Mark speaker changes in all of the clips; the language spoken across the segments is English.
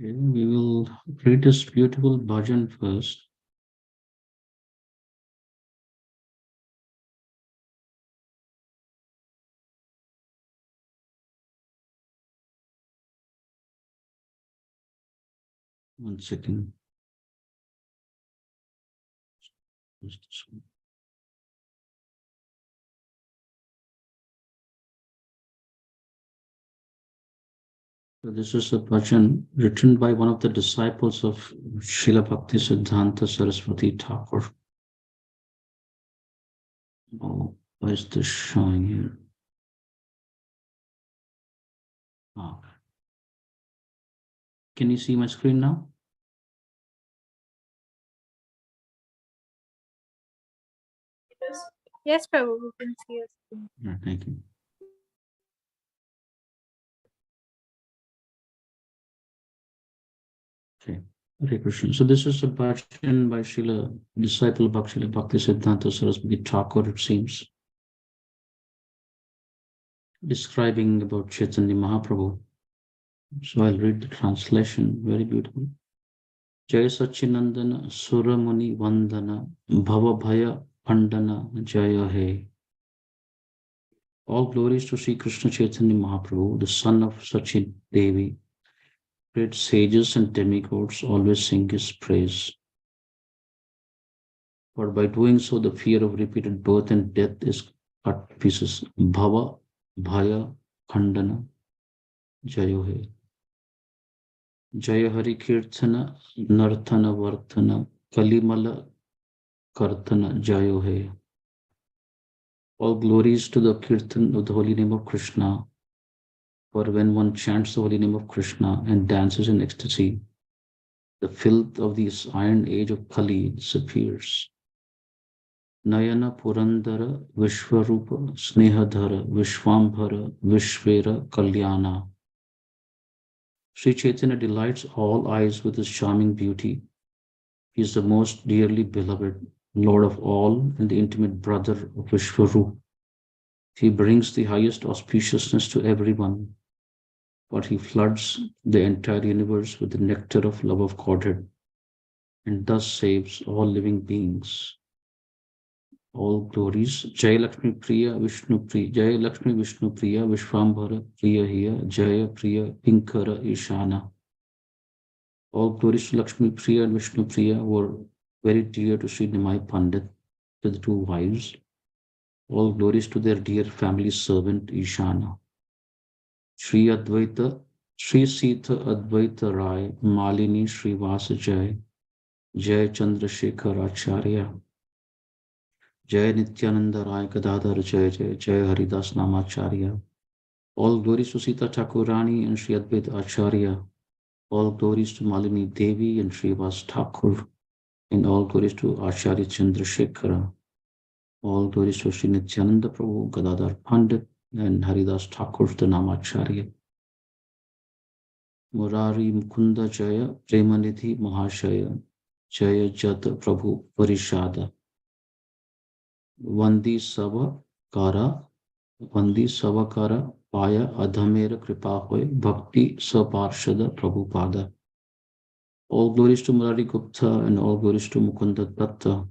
Speaker 1: Okay, we will read this beautiful bhajan first. One second. So this is a bhajan written by one of the disciples of Srila Bhakti Siddhanta Saraswati Thakur. Oh, why is this showing here? Ah. Can you see my screen now?
Speaker 2: Yes, Prabhu, we can see your screen.
Speaker 1: Yeah, thank you. Okay. Hare Krishna. So this is a bhajan by Srila, disciple of Srila Bhakti Siddhanta Saraswati Thakur, it seems, describing about Chaitanya Mahaprabhu. So I'll read the translation, very beautiful. Jaya Sachinandana Suramuni Vandana Bhava Bhaya Pandana Jaya He. All glories to Sri Krishna Chaitanya Mahaprabhu, the son of Sachin Devi. Great sages and demigods always sing his praise. But by doing so, the fear of repeated birth and death is cut to pieces. Bhava Bhaya Khandana Jaya He. Jaya Hari Kirtana Narthana Varthana Kalimala Kartana Jaya He. All glories to the Kirtan of the holy name of Krishna. For when one chants the holy name of Krishna and dances in ecstasy, the filth of this iron age of Kali disappears. Nayana Purandara Vishwarupa Snehadhara Vishwambhara Vishvera Kalyana. Sri Chaitanya delights all eyes with his charming beauty. He is the most dearly beloved, Lord of all, and the intimate brother of Vishwarupa. He brings the highest auspiciousness to everyone, but he floods the entire universe with the nectar of love of Godhead, and thus saves all living beings. All glories. Jaya Lakshmi Priya Vishnu Priya, Jaya Lakshmi Vishnu Priya Vishwambhara Priya Hiya, Jaya Priya Pinkara Ishana. All glories to Lakshmi Priya and Vishnu Priya were very dear to Sri Nimai Pandit, to the two wives. All glories to their dear family servant Ishana. Sri Advaita, Sri Sita Advaita Rai, Malini Srivasa Jai, Jai Chandrasekhar Acharya, Jai Nityananda Rai Gadadhar Jai Jai, Jai Haridas Namacharya. All glories to Sita Thakurani and Sri Advaita Acharya. All glories to Malini Devi and Srivas Thakur. And all glories to Acharya Chandrasekhara. All glories to Sri Nityananda Prabhu, Gadadhar Pandit, and Haridas Thakur, the Namacharya. Murari Mukunda Jaya, Premanidhi Mahashaya, Jaya Jata Prabhu Parishada. Vandi Savakara, Paya Adhamera Kripa Hoy, Bhakti Saparshada Prabhupada. All glories to Murari Gupta and all glories to Mukunda Datta.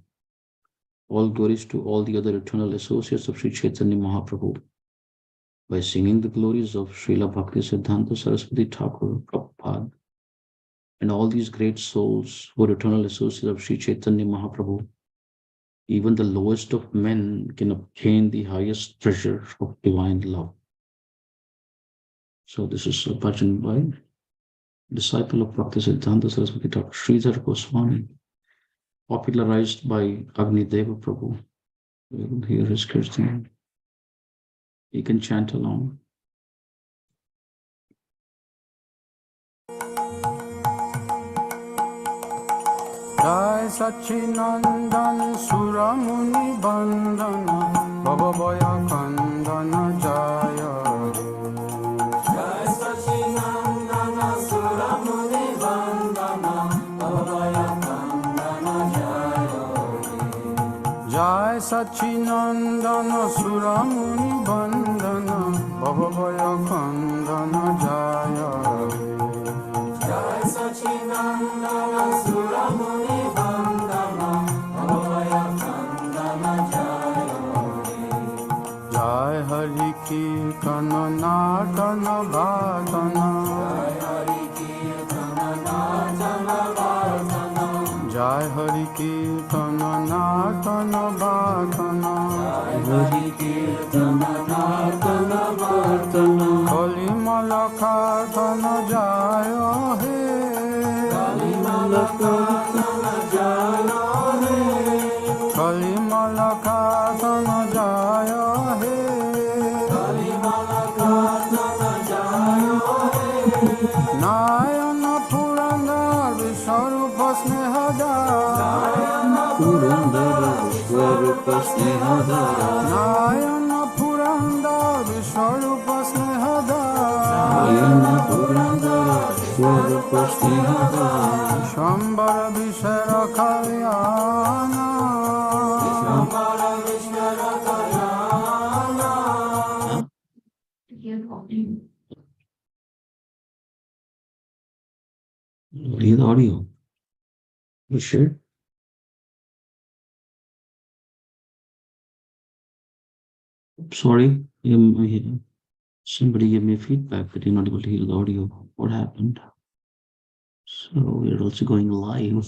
Speaker 1: All glories to all the other eternal associates of Sri Chaitanya Mahaprabhu. By singing the glories of Srila Bhakti Siddhanta Saraswati Thakur Prabhupada and all these great souls who are eternal associates of Sri Chaitanya Mahaprabhu, even the lowest of men can obtain the highest treasure of divine love. So this is a bhajan by disciple of Bhakti Siddhanta Saraswati Thakur Sridhar Goswami, popularized by Agnideva Prabhu. We will hear his kirtan. You can chant along.
Speaker 3: Jai Sachinandana Suramuni Bandana Baba Bhaya Khandana Jaya Jai Sachinandana Suramuni Bandana Baba Bhaya Khandana Jaya Jai Sachinandana Suramuni Bandana Baba Bhaya Khandana Jaya Jai Sachinandana Suramuni Vandana Bhavaya Kandana Jai Hari Kirtana Nartana Bhatana Jai Hari Kirtana Nartana Bhatana Jai Hari Kirtana Nartana Bhatana Jai Hari Kirtana Nartana Bhatana Kali Malakatana Jaya He Kali Malakatana Jaya He Kali Malakatana Jaya He Kali Malakatana Jaya He Nayana Purandar Vishwarupa Snehadar Nayana Purandar Vishwarupa Snehadar Nayana Purandar Vishwarupa Snehadar Nayana Purandar Vishwarupa Snehadar Shambhara Vishara Kalyana Shambhara Vishara Kalyana
Speaker 1: Read the audio. You sure? Sorry, somebody gave me feedback that you're not able to hear the audio. What happened? So we're also going live.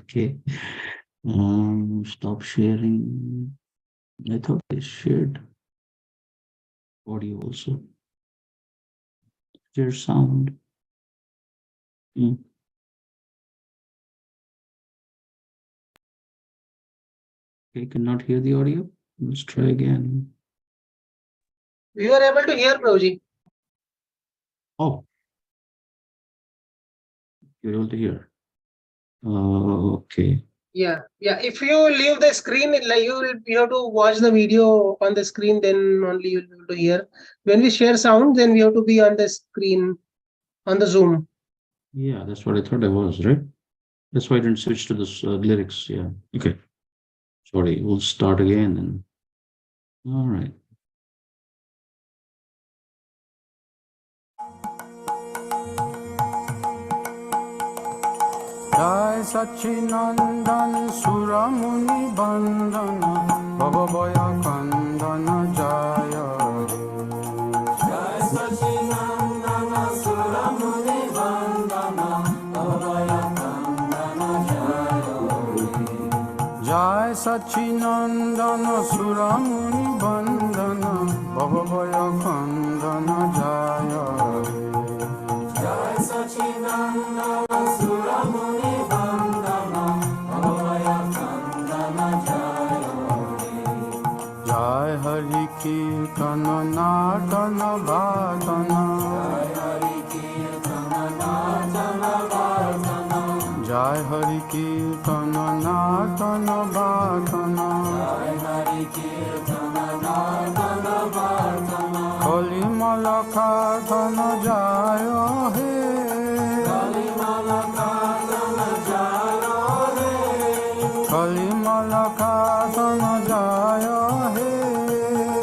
Speaker 1: Okay. Stop sharing. I thought I shared audio also. Share sound. Okay, cannot hear the audio. Let's try again.
Speaker 4: We were able to hear, Prabhuji.
Speaker 1: Oh, you're able to hear. Okay.
Speaker 4: Yeah. If you leave the screen, like you have to watch the video on the screen, then only you'll be able to hear. When we share sound, then we have to be on the screen, on the Zoom.
Speaker 1: Yeah, that's what I thought I was, right? That's why I didn't switch to the lyrics. Yeah. Okay. Sorry, we'll start again then. All right.
Speaker 3: Jai Sachinandana Suramuni Bandana Bhavaya Kandana Jaya Jai Sachinandana Suramuni Bandana Bhavaya Kandana Jaya Jai Sachinandana Suramuni Bandana Bhavaya Kandana Jaya Jai Sachinandana Suramuni Vandana Bhavaya Kandana Jaya Jai Hari Kirtana Nartana Bhatana Jai Hari Kirtana Nartana Bhatana Jai Hari Kirtana Nartana Bhatana Jai Hari Kirtana Nartana Bhatana Kali Malakatana Jaya He Kali Malakatana Jaya He Kali Malakatana Jaya He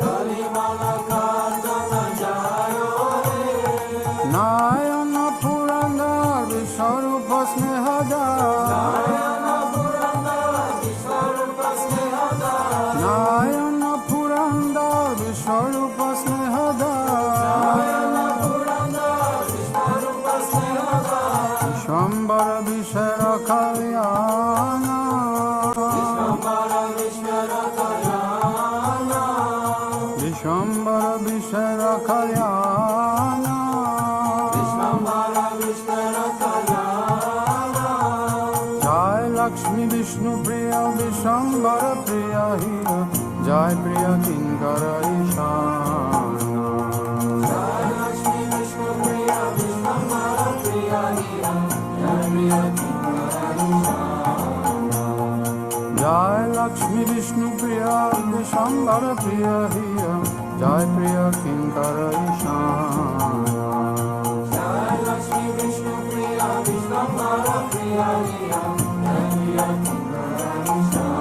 Speaker 3: Kali Malakatana Jaya He Nayana Purandar Vishwarupa Snehadar Nayana Purandar Vishwarupa Snehadar Nayana Purandar Vishwarupa Snehadar Nayana Purandar Vishwarupa Snehadar Shambhara Vishara Kalyana Shambhara Vishara Kalyana Shambhara Vishara Kalyana Shambhara Vishara Kalyana Jai Lakshmi Vishnu Priya Vishambhara Priya Hiya Jai Priya Kinkara Ishana Jai Lakshmi Vishnu Priya Vishambhara Priya Hiya Jai Priya Kinkara Ishana Jai Lakshmi Vishnu Priya Vishambhara Priya Hiya Jai Priya Kinkara Ishana Jai Lakshmi Vishnu Priya Vishambhara Priya Hiya Jai Priya Kinkara Ishana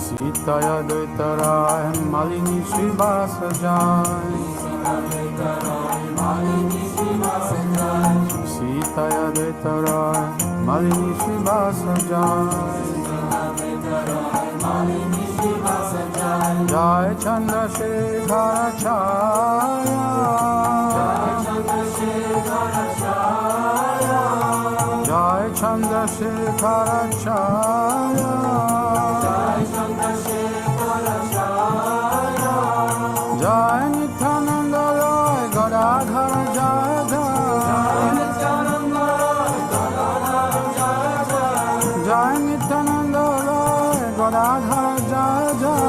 Speaker 3: Sitaya Dvaitaray Malini Srivasa Jai Sitaya Dvaitaray Malini Srivasa Jai Nitaya Dvaitaray Malini Shivasajay Jai Chandrasekhara Chaya Jai Chandrasekhara Chaya Jai Nityananda Rai Gadadhara Jaya Jai Jai Nityananda Rai Gadadhara Jaya Jai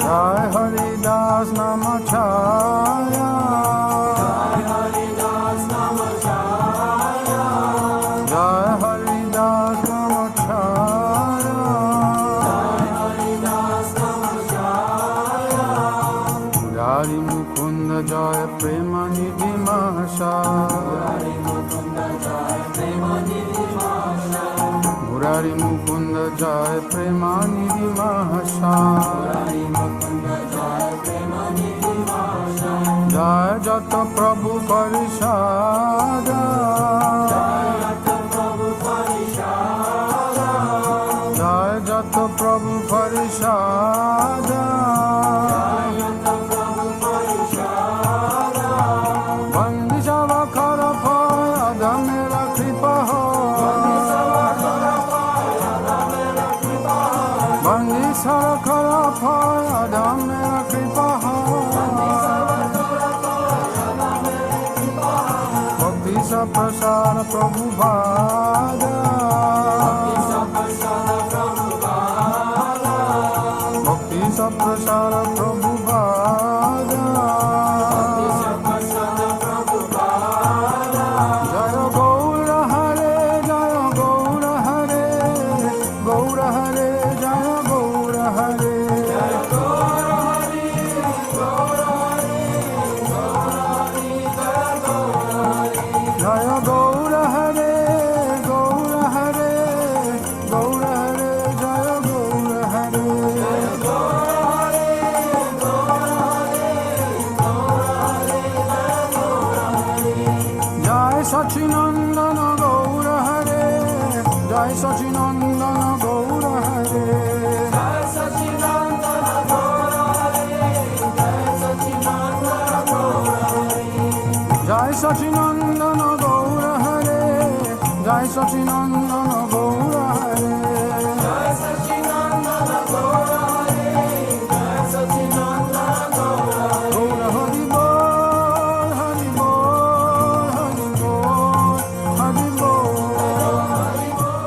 Speaker 3: Jai Haridas Namachaya Jai Haridas Namachaya Murari Mukunda Jaya Premanidhi Mahasaya Murari Mukunda Jaya Premanidhi Mahasaya Jaya Jata Prabhu Parishada Jaya Jata Prabhu Parishada Bandi Savakara Payada Mera Kripa Ho Bandi Savakara Payada Mera Kripa Ho Bhakti Sa Prasada Prabhu Bhada Bhakti Sa Prasada Prabhu Bhada Jaya Gaura Hare Jaya Gaura Hare Gaura Hare Jaya Gaura Hare Jaya Gaura Hare Gaura Hare Gaura Hare Jaya Gaura Hare Jai Sachinandana Gaura Hare Jai Sachinandana Gaura Hare Jai Sachinandana Gaura Hare Jai Sachinandana Gaura Hare Jai Sachinandana Gaura Hare Jai Sachinandana Gaura Hare Jai Sachinandana Gaura Hare Gaura Hari Bol Hari Bol Hari Bol Hari Bol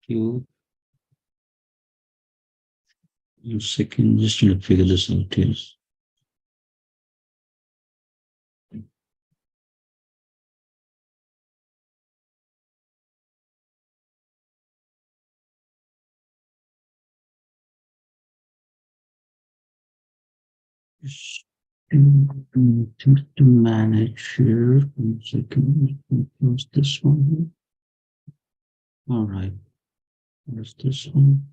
Speaker 1: You. 1 second, just trying to figure this out here. Just things to manage here. 1 second, let me close this one. All right, where's this one?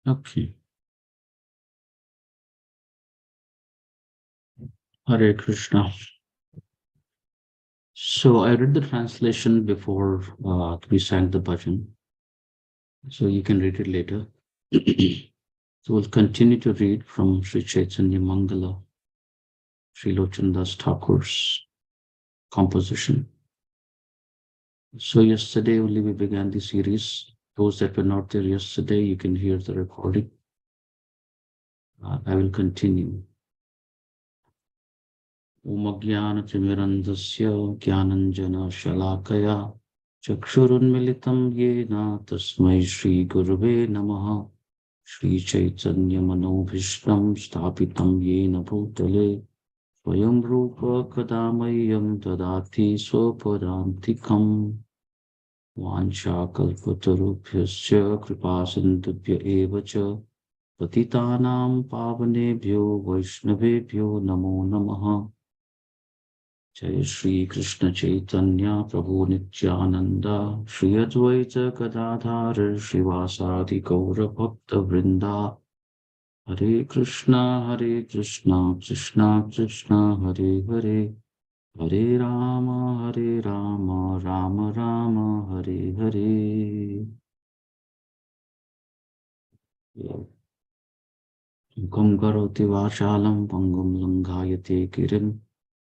Speaker 1: Okay. Hare Krishna. So I read the translation before we sang the bhajan. So you can read it later. So we'll continue to read from Sri Caitanya Mangala, Sri Lochandas Thakur's composition. So yesterday only we began the series. Those that were not there yesterday, you can hear the recording. I will continue. Om Ajnana-Timirandasya Gyananjana Shalakaya Chakshurunmilitam Yena Tasmai Shri Gurave Namaha Shri Chaitanya Manobhishtam Sthapitam Yena Bhutale Swayam Rupa Kadamayam Dadati Swapadantikam Vansha Kalpatarubhyascha Kripasindubhya Eva Cha Patitanam Pavanebhyo Vaishnavebhyo Namo Namaha Jai Shri Krishna Chaitanya Prabhu Nityananda Shri Advaita Gadadhar Shivasadi Gaura Bhakta Vrinda Hare Krishna Krishna Krishna Hare Hare Hare Rama Rama Rama Hare Hare. Mukam karoti vachalam pangum langhayate kirim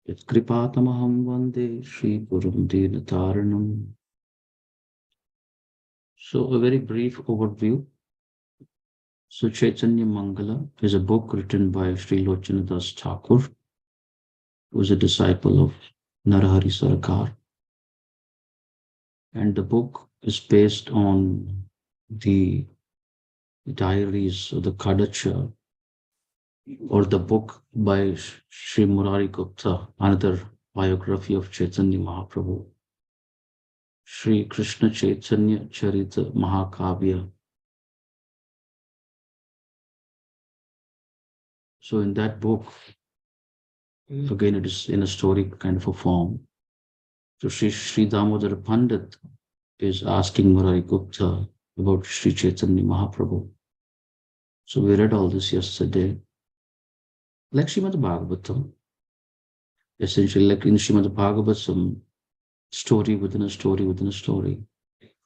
Speaker 1: Yatkripatamaham vande Shri Gurum Dinataranam. So a very brief overview. So Caitanya Mangala is a book written by Sri Lochanadas Thakur, who was a disciple of Narahari Sarkar. And the book is based on the diaries of the Kadacha, or the book by Sri Murari Gupta, another biography of Chaitanya Mahaprabhu. Sri Krishna Chaitanya Charita Mahakavya. So in that book, again it is in a story kind of a form. So Sri Damodar Pandit is asking Murari Gupta about Sri Chaitanya Mahaprabhu. So we read all this yesterday. Like Srimad Bhagavatam, essentially like in Srimad Bhagavatam, story within a story within a story.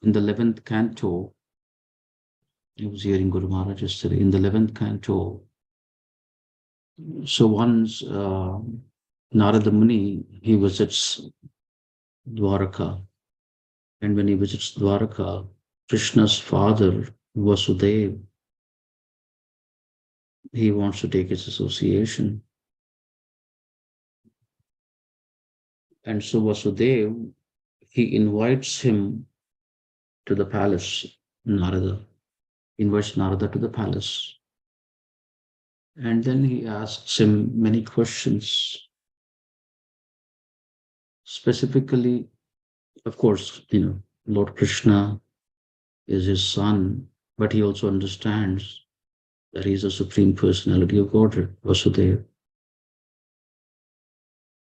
Speaker 1: In the 11th canto, I was hearing Guru Maharaj yesterday, in the 11th canto, so once Narada Muni, he visits Dwaraka. And when he visits Dwaraka, Krishna's father, Vasudev, he wants to take his association. And so Vasudev, he invites him to the palace, Narada, invites Narada to the palace. And then he asks him many questions. Specifically, of course, Lord Krishna is his son, but he also understands that he is the Supreme Personality of Godhead, Vasudeva.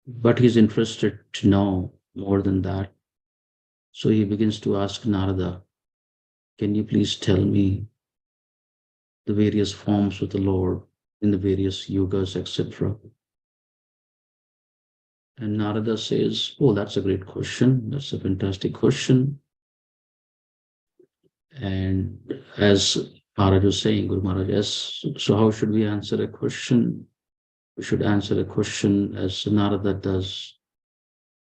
Speaker 1: But he's interested to know more than that. So he begins to ask Narada, can you please tell me the various forms of the Lord in the various yugas, etc.? And Narada says, oh, that's a great question. That's a fantastic question. And as Maharaj was saying, Guru Maharaj, so how should we answer a question? We should answer a question as Narada does.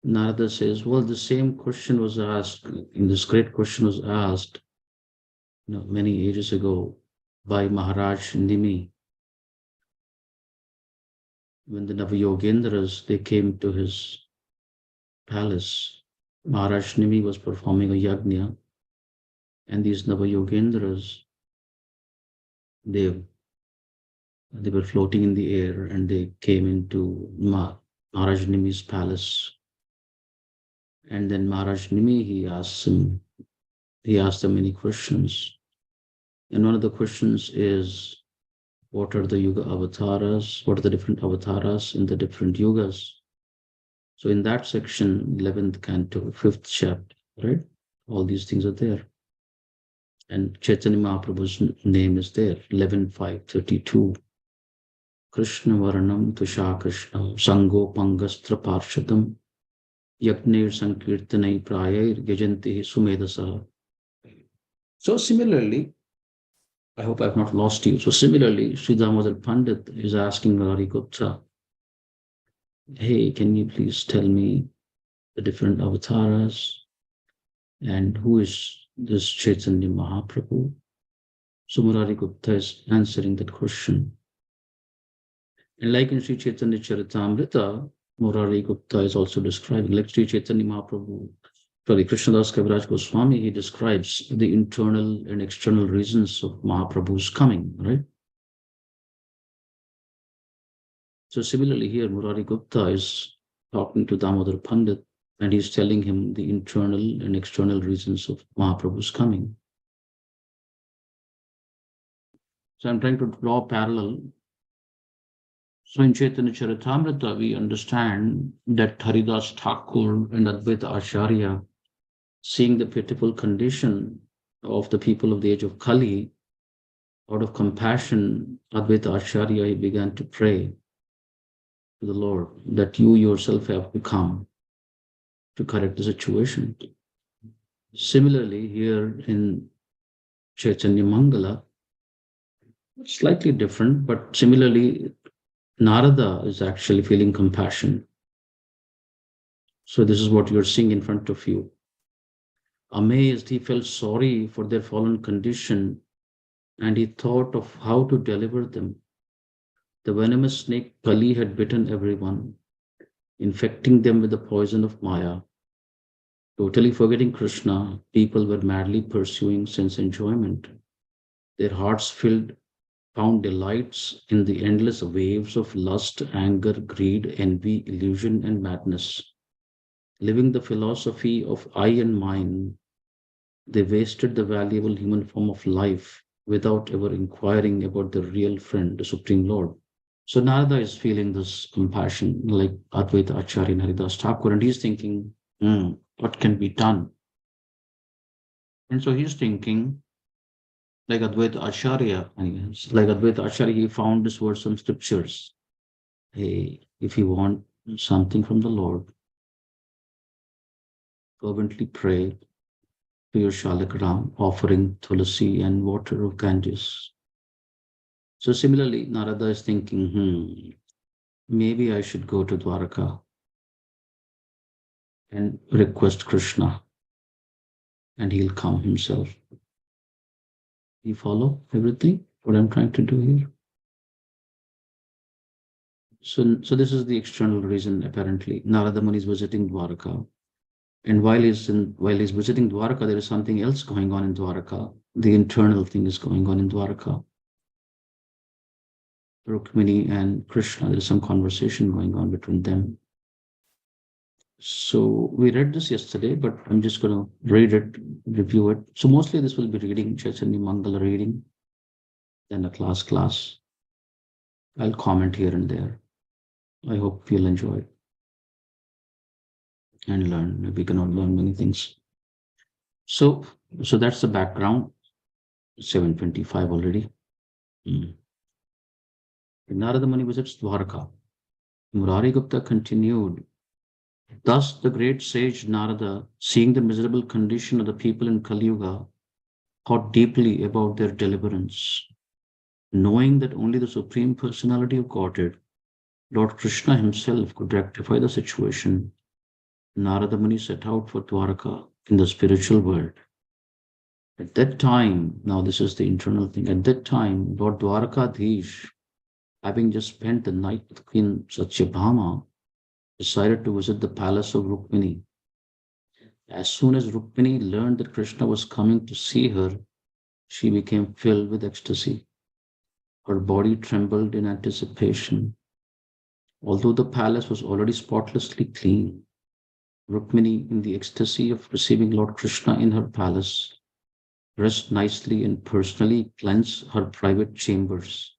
Speaker 1: Narada says, well, the same question was asked, this great question was asked many ages ago by Maharaj Nimi. When the Navayogendras, they came to his palace, Maharaj Nimi was performing a yajna, and these Navayogendras, they were floating in the air, and they came into Maharaj Nimi's palace. And then Maharaj Nimi, he asked them many questions. And one of the questions is, what are the yuga avatars? What are the different avatars in the different yugas? So in that section, 11th canto, 5th chapter, right? All these things are there. And Chaitanya Mahaprabhu's name is there, 11.5.32. Krishna Varanam Tusha Krishnam Sango Pangastra Parshatam Yagner Sankirtanai Prayar Gajanti Sumedasa. So similarly, I hope I've not lost you. So similarly, Sri Damodar Pandit is asking Murari Gupta, hey, can you please tell me the different avatars and who is this Chaitanya Mahaprabhu? So Murari Gupta is answering that question. And like in Sri Chaitanya Charitamrita, Murari Gupta is also describing, like Sri Chaitanya Mahaprabhu, Krishnadas Kaviraj Goswami, he describes the internal and external reasons of Mahaprabhu's coming, right? So similarly here, Murari Gupta is talking to Damodar Pandit, and he's telling him the internal and external reasons of Mahaprabhu's coming. So I'm trying to draw a parallel. So in Chaitanya Charitamrita, we understand that Haridas Thakur and Advaita Acharya, seeing the pitiful condition of the people of the age of Kali, out of compassion, Advaita Acharya, he began to pray to the Lord that you yourself have to come to correct the situation. Similarly, here in Chaitanya Mangala, slightly different, but similarly, Narada is actually feeling compassion. So this is what you're seeing in front of you. Amazed, he felt sorry for their fallen condition and he thought of how to deliver them. The venomous snake Kali had bitten everyone, infecting them with the poison of Maya. Totally forgetting Krishna, people were madly pursuing sense enjoyment. Their hearts filled found delights in the endless waves of lust, anger, greed, envy, illusion, and madness. Living the philosophy of I and mine, they wasted the valuable human form of life without ever inquiring about the real friend, the Supreme Lord. So Narada is feeling this compassion like Advaita Acharya and Haridas Thakur, and he's thinking, what can be done? And so he's thinking, like Advaita Acharya, he found this word some scriptures. Hey, if you want something from the Lord, fervently pray to your Shalagram, offering tulasi and water of Ganges. So similarly, Narada is thinking, maybe I should go to Dwaraka and request Krishna, and he'll come himself. You follow everything? What I'm trying to do here? So this is the external reason. Apparently, Narada Muni is visiting Dwaraka, and while he's visiting Dwaraka, there is something else going on in Dwaraka. The internal thing is going on in Dwaraka. Rukmini and Krishna, there is some conversation going on between them. So we read this yesterday, but I'm just going to read it, review it. So mostly this will be reading, Chaitanya Mangala reading, then a class. I'll comment here and there. I hope you'll enjoy it and learn. We can all learn many things. So that's the background. 7:25 already. Narada Muni visits Dwarka. Murari Gupta continued. Thus, the great sage Narada, seeing the miserable condition of the people in Kali Yuga, thought deeply about their deliverance. Knowing that only the Supreme Personality of Godhead, Lord Krishna himself, could rectify the situation, Narada Muni set out for Dwarka in the spiritual world. At that time, now this is the internal thing, at that time, Lord Dwarkadhish, having just spent the night with Queen Satyabhama, decided to visit the palace of Rukmini. As soon as Rukmini learned that Krishna was coming to see her, she became filled with ecstasy. Her body trembled in anticipation. Although the palace was already spotlessly clean, Rukmini, in the ecstasy of receiving Lord Krishna in her palace, dressed nicely and personally cleansed her private chambers.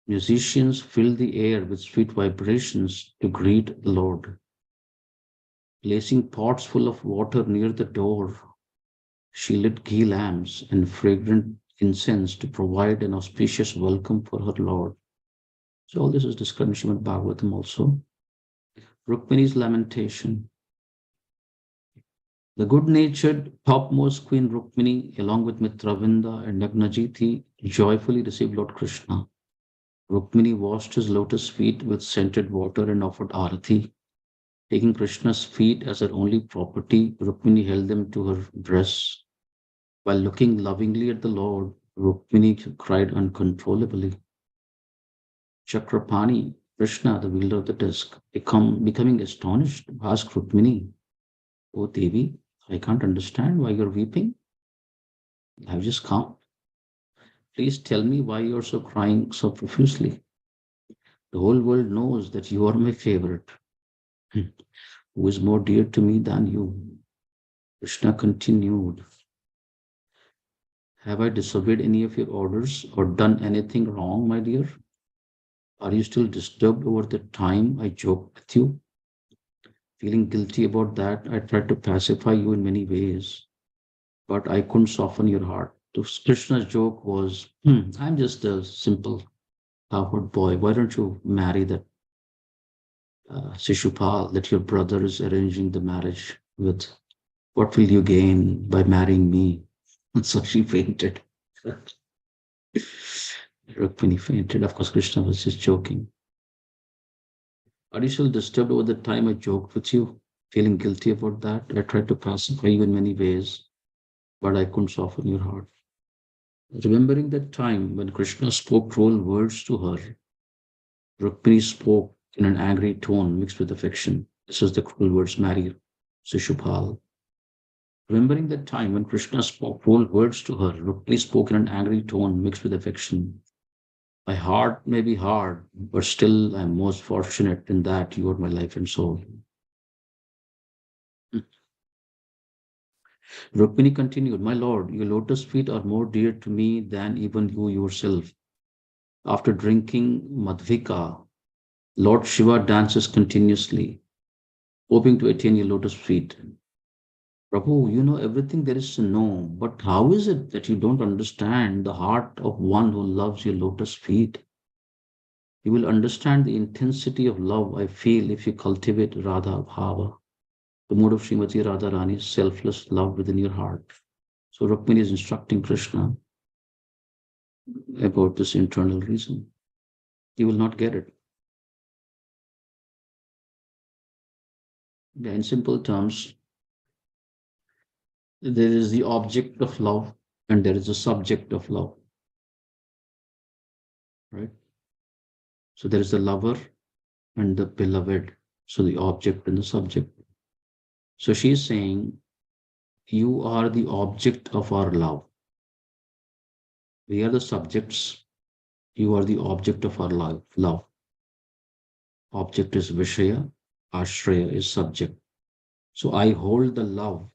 Speaker 1: Musicians filled the air with sweet vibrations to greet the Lord. Placing pots full of water near the door, she lit ghee lamps and fragrant incense to provide an auspicious welcome for her Lord. So all this is described in Srimad Bhagavatam also. Rukmini's lamentation. The good-natured topmost Queen Rukmini, along with Mitravinda and Nagnajiti, joyfully received Lord Krishna. Rukmini washed his lotus feet with scented water and offered arati. Taking Krishna's feet as her only property, Rukmini held them to her breast. While looking lovingly at the Lord, Rukmini cried uncontrollably. Chakrapani, Krishna, the wielder of the disc, becoming astonished, asked Rukmini, "Oh Devi, I can't understand why you're weeping. I've just come. Please tell me why you're so crying so profusely. The whole world knows that you are my favorite. Who is more dear to me than you?" Krishna continued, "Have I disobeyed any of your orders or done anything wrong, my dear? Are you still disturbed over the time I joked with you? Feeling guilty about that, I tried to pacify you in many ways, but I couldn't soften your heart. So Krishna's joke was, I'm just a simple cowherd boy. Why don't you marry that Shishupal that your brother is arranging the marriage with? What will you gain by marrying me? And so she fainted. Rukmini fainted. Of course, Krishna was just joking. Are you still disturbed over the time I joked with you? Feeling guilty about that? I tried to pacify you in many ways, but I couldn't soften your heart. Remembering that time when Krishna spoke cruel words to her, Rukmini spoke in an angry tone mixed with affection. This is the cruel words, marry Shishupal. Remembering that time when Krishna spoke cruel words to her, Rukmini spoke in an angry tone mixed with affection. My heart may be hard, but still I'm most fortunate in that you are my life and soul. Rukmini continued, my lord, your lotus feet are more dear to me than even you yourself. After drinking Madhvika, Lord Shiva dances continuously, hoping to attain your lotus feet. Prabhu, you know everything there is to know, but how is it that you don't understand the heart of one who loves your lotus feet? You will understand the intensity of love I feel if you cultivate Radha Bhava, the mood of Srimati Radharani's selfless love within your heart. So Rukmini is instructing Krishna about this internal reason. You will not get it. In simple terms, there is the object of love and there is a subject of love. Right? So there is the lover and the beloved. So the object and the subject. So she is saying, you are the object of our love. We are the subjects. You are the object of our love. Object is Vishaya, Ashraya is subject. So I hold the love.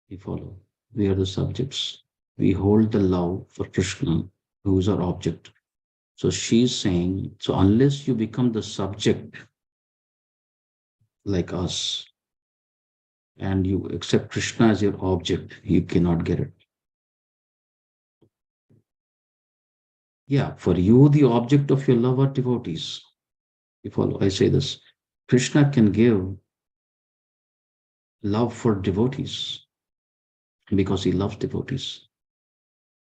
Speaker 1: You follow. We are the subjects. We hold the love for Krishna, who is our object. So she's saying, so unless you become the subject like us, and you accept Krishna as your object, you cannot get it. Yeah, for you, the object of your love are devotees. You follow, I say this. Krishna can give love for devotees because he loves devotees.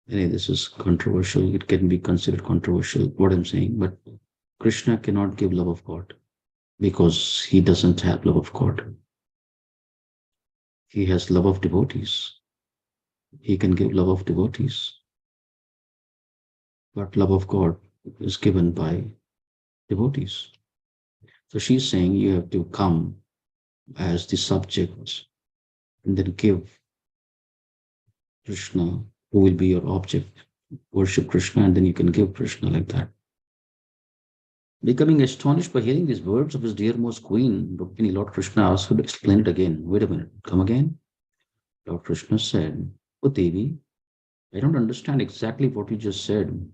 Speaker 1: Anyway, this is controversial. It can be considered controversial, what I'm saying, but Krishna cannot give love of God because he doesn't have love of God. He has love of devotees. He can give love of devotees. But love of God is given by devotees. So she's saying you have to come as the subject and then give Krishna, who will be your object. Worship Krishna and then you can give Krishna like that. Becoming astonished by hearing these words of his dearmost queen, Rukmini, Lord Krishna asked her to explain it again. Wait a minute, come again? Lord Krishna said, oh Devi, I don't understand exactly what you just said.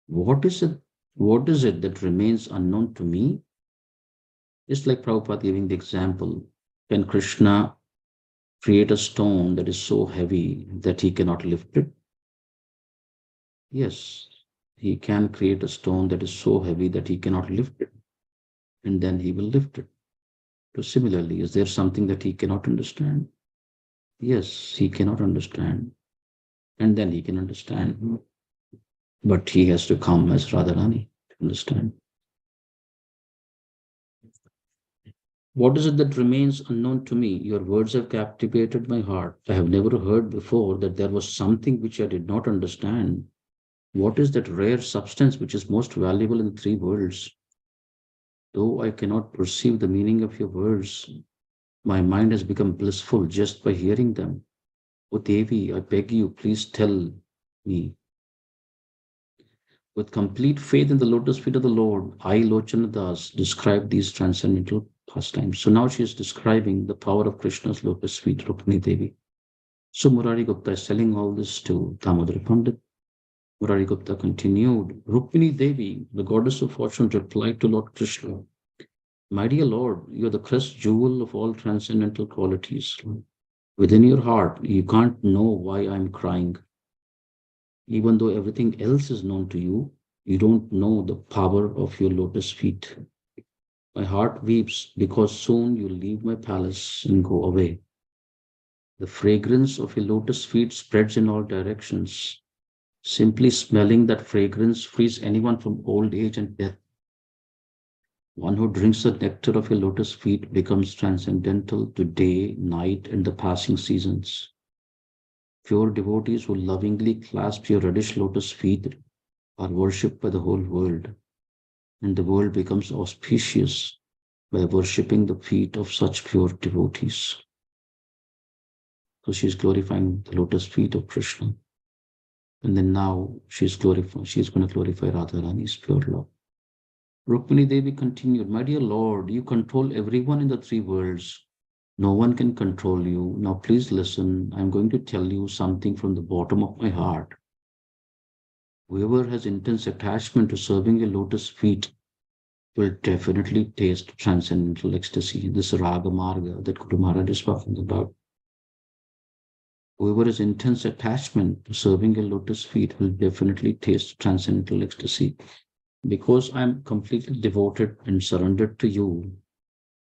Speaker 1: What is it that remains unknown to me? Just like Prabhupada giving the example, can Krishna create a stone that is so heavy that he cannot lift it? Yes, he can create a stone that is so heavy that he cannot lift it, and then he will lift it. So similarly, is there something that he cannot understand? Yes, he cannot understand, and then he can understand. But he has to come as Radharani to understand. What is it that remains unknown to me? Your words have captivated my heart. I have never heard before that there was something which I did not understand. What is that rare substance which is most valuable in the three worlds? Though I cannot perceive the meaning of your words, my mind has become blissful just by hearing them. O Devi, I beg you, please tell me. With complete faith in the lotus feet of the Lord, I, Lochana Das, describe these transcendental pastimes. So now she is describing the power of Krishna's lotus feet, Rukmini Devi. So Murari Gupta is telling all this to Damodar Pandit. Murari Gupta continued, Rukmini Devi, the goddess of fortune, replied to Lord Krishna, My dear Lord, you are the crest jewel of all transcendental qualities. Within your heart, you can't know why I'm crying. Even though everything else is known to you, you don't know the power of your lotus feet. My heart weeps because soon you'll leave my palace and go away. The fragrance of your lotus feet spreads in all directions. Simply smelling that fragrance frees anyone from old age and death. One who drinks the nectar of your lotus feet becomes transcendental to day, night, and the passing seasons. Pure devotees who lovingly clasp your reddish lotus feet are worshipped by the whole world, and the world becomes auspicious by worshipping the feet of such pure devotees. So she's glorifying the lotus feet of Krishna. And then now she's going to glorify Radharani's pure love. Rukmini Devi continued, My dear Lord, you control everyone in the three worlds. No one can control you. Now please listen. I'm going to tell you something from the bottom of my heart. Whoever has intense attachment to serving your lotus feet will definitely taste transcendental ecstasy. This Raga Marga that Guru Maharaj is talking about. Whoever has intense attachment to serving your lotus feet will definitely taste transcendental ecstasy. Because I'm completely devoted and surrendered to you,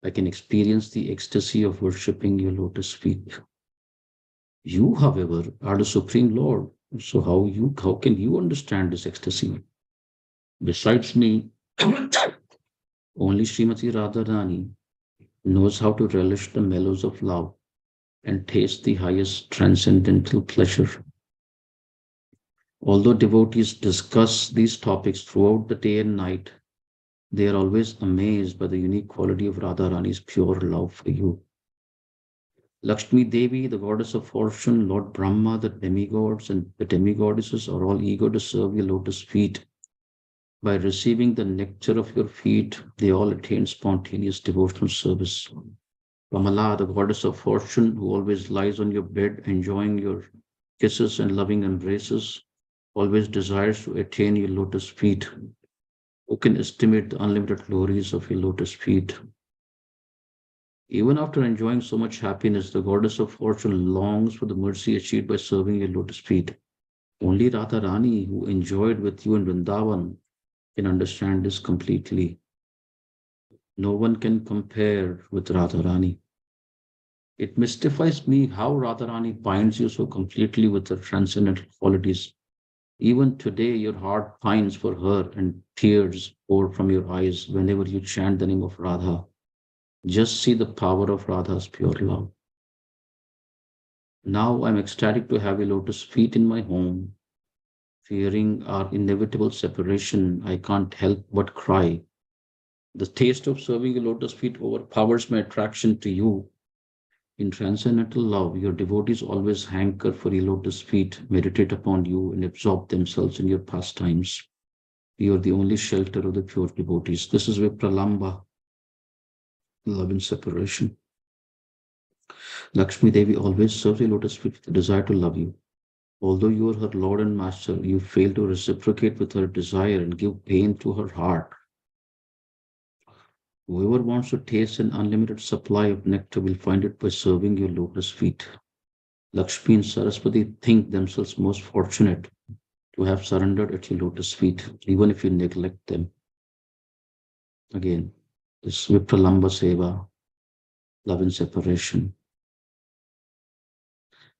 Speaker 1: I can experience the ecstasy of worshipping your lotus feet. You, however, are the Supreme Lord. So how can you understand this ecstasy? Besides me, only Srimati Radharani knows how to relish the mellows of love and taste the highest transcendental pleasure. Although devotees discuss these topics throughout the day and night, they are always amazed by the unique quality of Radharani's pure love for you. Lakshmi Devi, the goddess of fortune, Lord Brahma, the demigods and the demigoddesses are all eager to serve your lotus feet. By receiving the nectar of your feet, they all attain spontaneous devotional service. Kamala, the goddess of fortune, who always lies on your bed enjoying your kisses and loving embraces, always desires to attain your lotus feet. Who can estimate the unlimited glories of your lotus feet? Even after enjoying so much happiness, the goddess of fortune longs for the mercy achieved by serving your lotus feet. Only Radharani, who enjoyed with you in Vrindavan, can understand this completely. No one can compare with Radharani. It mystifies me how Radharani binds you so completely with her transcendental qualities. Even today, your heart pines for her and tears pour from your eyes whenever you chant the name of Radha. Just see the power of Radha's pure love. Now I'm ecstatic to have a lotus feet in my home. Fearing our inevitable separation, I can't help but cry. The taste of serving a lotus feet overpowers my attraction to you. In transcendental love, your devotees always hanker for your lotus feet, meditate upon you, and absorb themselves in your pastimes. You are the only shelter of the pure devotees. This is Vipralamba, love and separation. Lakshmi Devi always serves your lotus feet with the desire to love you. Although you are her Lord and Master, you fail to reciprocate with her desire and give pain to her heart. Whoever wants to taste an unlimited supply of nectar will find it by serving your lotus feet. Lakshmi and Saraswati think themselves most fortunate to have surrendered at your lotus feet, even if you neglect them. Again, this Vipralamba Seva, love and separation.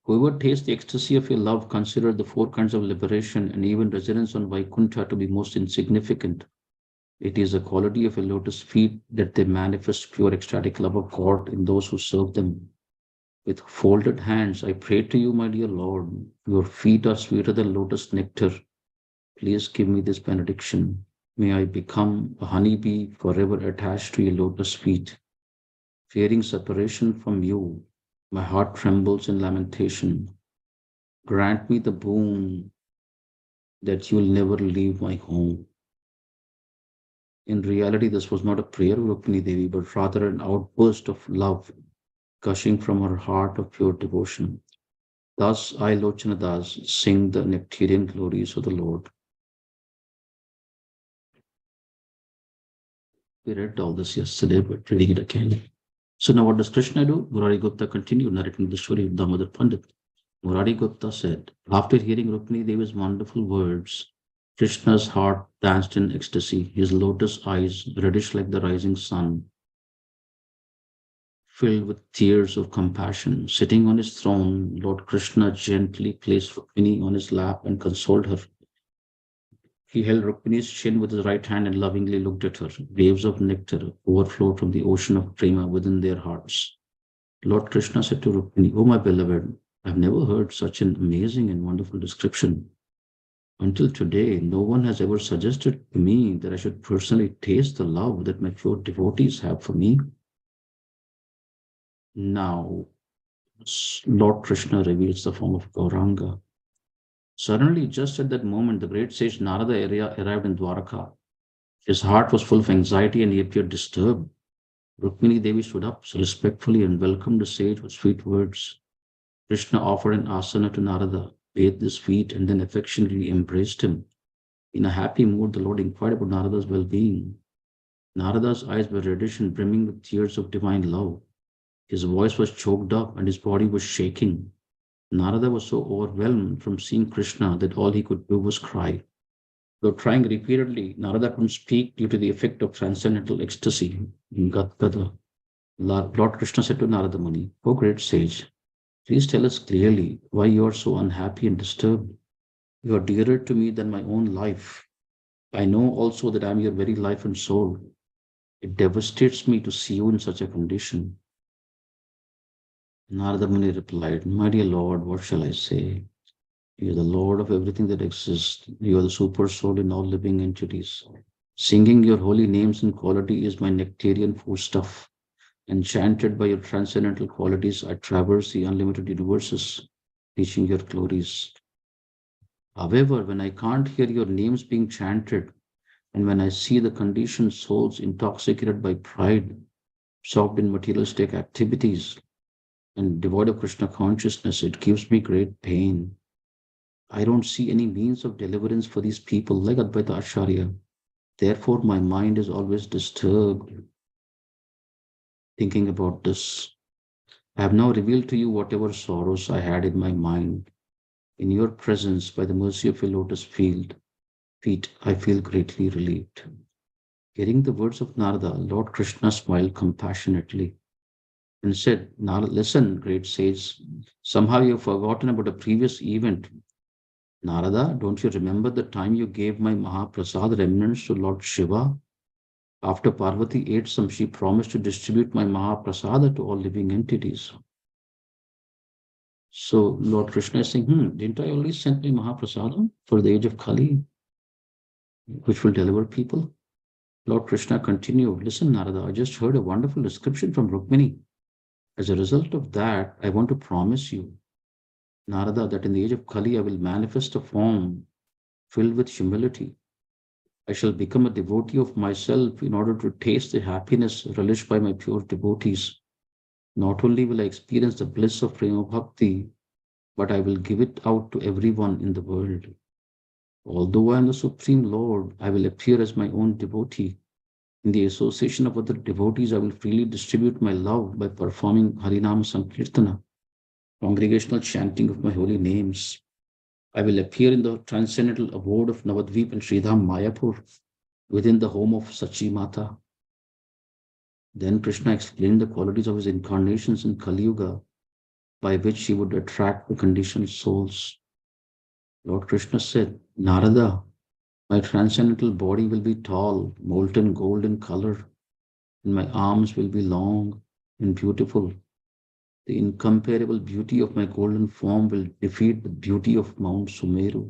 Speaker 1: Whoever tastes the ecstasy of your love consider the four kinds of liberation and even residence on Vaikuntha to be most insignificant. It is a quality of a lotus feet that they manifest pure ecstatic love of God in those who serve them. With folded hands, I pray to you, my dear Lord. Your feet are sweeter than lotus nectar. Please give me this benediction. May I become a honeybee forever attached to your lotus feet. Fearing separation from you, my heart trembles in lamentation. Grant me the boon that you'll never leave my home. In reality, this was not a prayer of Rukmini Devi, but rather an outburst of love gushing from her heart of pure devotion. Thus I, Lochanadas, sing the nectarian glories of the Lord. We read all this yesterday, but reading it again. So now what does Krishna do? Murari Gupta continued narrating the story of Damodar Pandit. Murari Gupta said, after hearing Rukmini Devi's wonderful words, Krishna's heart danced in ecstasy, his lotus eyes, reddish like the rising sun, filled with tears of compassion. Sitting on his throne, Lord Krishna gently placed Rukmini on his lap and consoled her. He held Rukmini's chin with his right hand and lovingly looked at her. Waves of nectar overflowed from the ocean of prema within their hearts. Lord Krishna said to Rukmini, "Oh, my beloved, I've never heard such an amazing and wonderful description. Until today, no one has ever suggested to me that I should personally taste the love that my pure devotees have for me." Now, Lord Krishna reveals the form of Gauranga. Suddenly, just at that moment, the great sage Narada arrived in Dwaraka. His heart was full of anxiety and he appeared disturbed. Rukmini Devi stood up respectfully and welcomed the sage with sweet words. Krishna offered an asana to Narada, bathed his feet, and then affectionately embraced him. In a happy mood, the Lord inquired about Narada's well-being. Narada's eyes were reddish and brimming with tears of divine love. His voice was choked up and his body was shaking. Narada was so overwhelmed from seeing Krishna that all he could do was cry. Though trying repeatedly, Narada couldn't speak due to the effect of transcendental ecstasy. Gatkada. Lord Krishna said to Narada Muni, "O great sage, please tell us clearly why you are so unhappy and disturbed. You are dearer to me than my own life. I know also that I am your very life and soul. It devastates me to see you in such a condition." Narada Muni replied, "My dear Lord, what shall I say? You are the Lord of everything that exists. You are the super soul in all living entities. Singing your holy names and quality is my nectarian foodstuff. Enchanted by your transcendental qualities, I traverse the unlimited universes, teaching your glories. However, when I can't hear your names being chanted, and when I see the conditioned souls intoxicated by pride, absorbed in materialistic activities, and devoid of Krishna consciousness, it gives me great pain. I don't see any means of deliverance for these people like Advaita Acharya. Therefore, my mind is always disturbed thinking about this. I have now revealed to you whatever sorrows I had in my mind. In your presence, by the mercy of your lotus feet, I feel greatly relieved." Hearing the words of Narada, Lord Krishna smiled compassionately and said, "Narada, listen, great sage, somehow you've forgotten about a previous event. Narada, don't you remember the time you gave my Mahaprasad remnants to Lord Shiva? After Parvati ate some, she promised to distribute my Mahaprasada to all living entities." So Lord Krishna is saying, didn't I already send my Mahaprasada for the age of Kali, which will deliver people? Lord Krishna continued, "Listen, Narada, I just heard a wonderful description from Rukmini. As a result of that, I want to promise you, Narada, that in the age of Kali, I will manifest a form filled with humility. I shall become a devotee of myself in order to taste the happiness relished by my pure devotees. Not only will I experience the bliss of Prema Bhakti, but I will give it out to everyone in the world. Although I am the Supreme Lord, I will appear as my own devotee. In the association of other devotees, I will freely distribute my love by performing Harinama Sankirtana, congregational chanting of my holy names. I will appear in the transcendental abode of Navadvip and Sridham Mayapur, within the home of Sachi Mata." Then Krishna explained the qualities of his incarnations in Kali Yuga, by which he would attract the conditioned souls. Lord Krishna said, "Narada, my transcendental body will be tall, molten gold in color, and my arms will be long and beautiful. The incomparable beauty of my golden form will defeat the beauty of Mount Sumeru."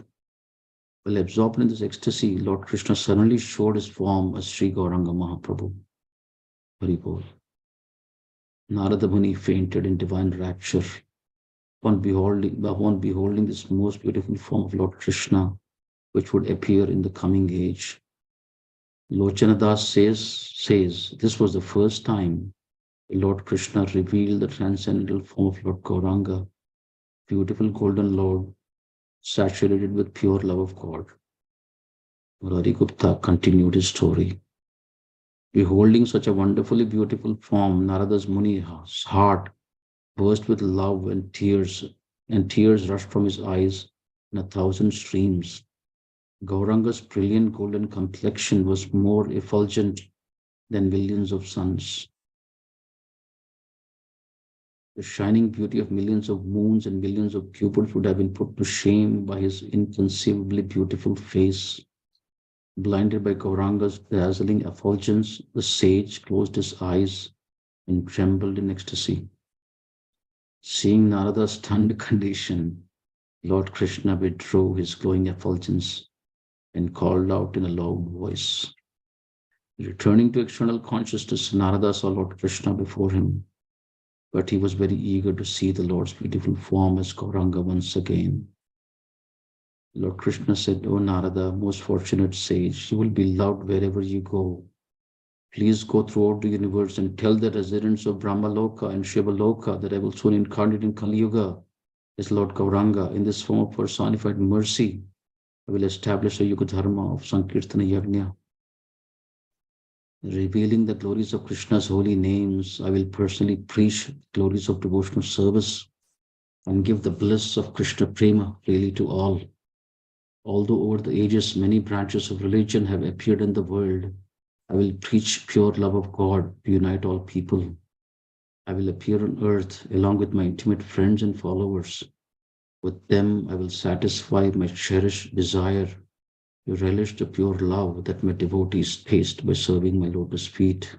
Speaker 1: While absorbed in this ecstasy, Lord Krishna suddenly showed his form as Sri Gauranga Mahaprabhu. Hari Bol. Narada Muni fainted in divine rapture upon beholding this most beautiful form of Lord Krishna, which would appear in the coming age. Lochanadas says this was the first time Lord Krishna revealed the transcendental form of Lord Gauranga. beautiful golden Lord, saturated with pure love of God. Murari Gupta continued his story. Beholding such a wonderfully beautiful form, Narada's Muni's heart burst with love and tears rushed from his eyes in 1,000 streams. Gauranga's brilliant golden complexion was more effulgent than millions of suns. The shining beauty of millions of moons and millions of cupids would have been put to shame by his inconceivably beautiful face. Blinded by Gauranga's dazzling effulgence, the sage closed his eyes and trembled in ecstasy. Seeing Narada's stunned condition, Lord Krishna withdrew his glowing effulgence and called out in a loud voice. Returning to external consciousness, Narada saw Lord Krishna before him, but he was very eager to see the Lord's beautiful form as Gauranga once again. Lord Krishna said, "O Narada, most fortunate sage, you will be loved wherever you go. Please go throughout the universe and tell the residents of Brahmaloka and Shivaloka that I will soon incarnate in Kali Yuga as Lord Gauranga in this form of personified mercy. I will establish a Yuga Dharma of Sankirtana Yajna. Revealing the glories of Krishna's holy names, I will personally preach the glories of devotional service and give the bliss of Krishna Prema freely to all. Although over the ages many branches of religion have appeared in the world, I will preach pure love of God to unite all people. I will appear on earth along with my intimate friends and followers. With them, I will satisfy my cherished desire to relish the pure love that my devotees taste by serving my lotus feet."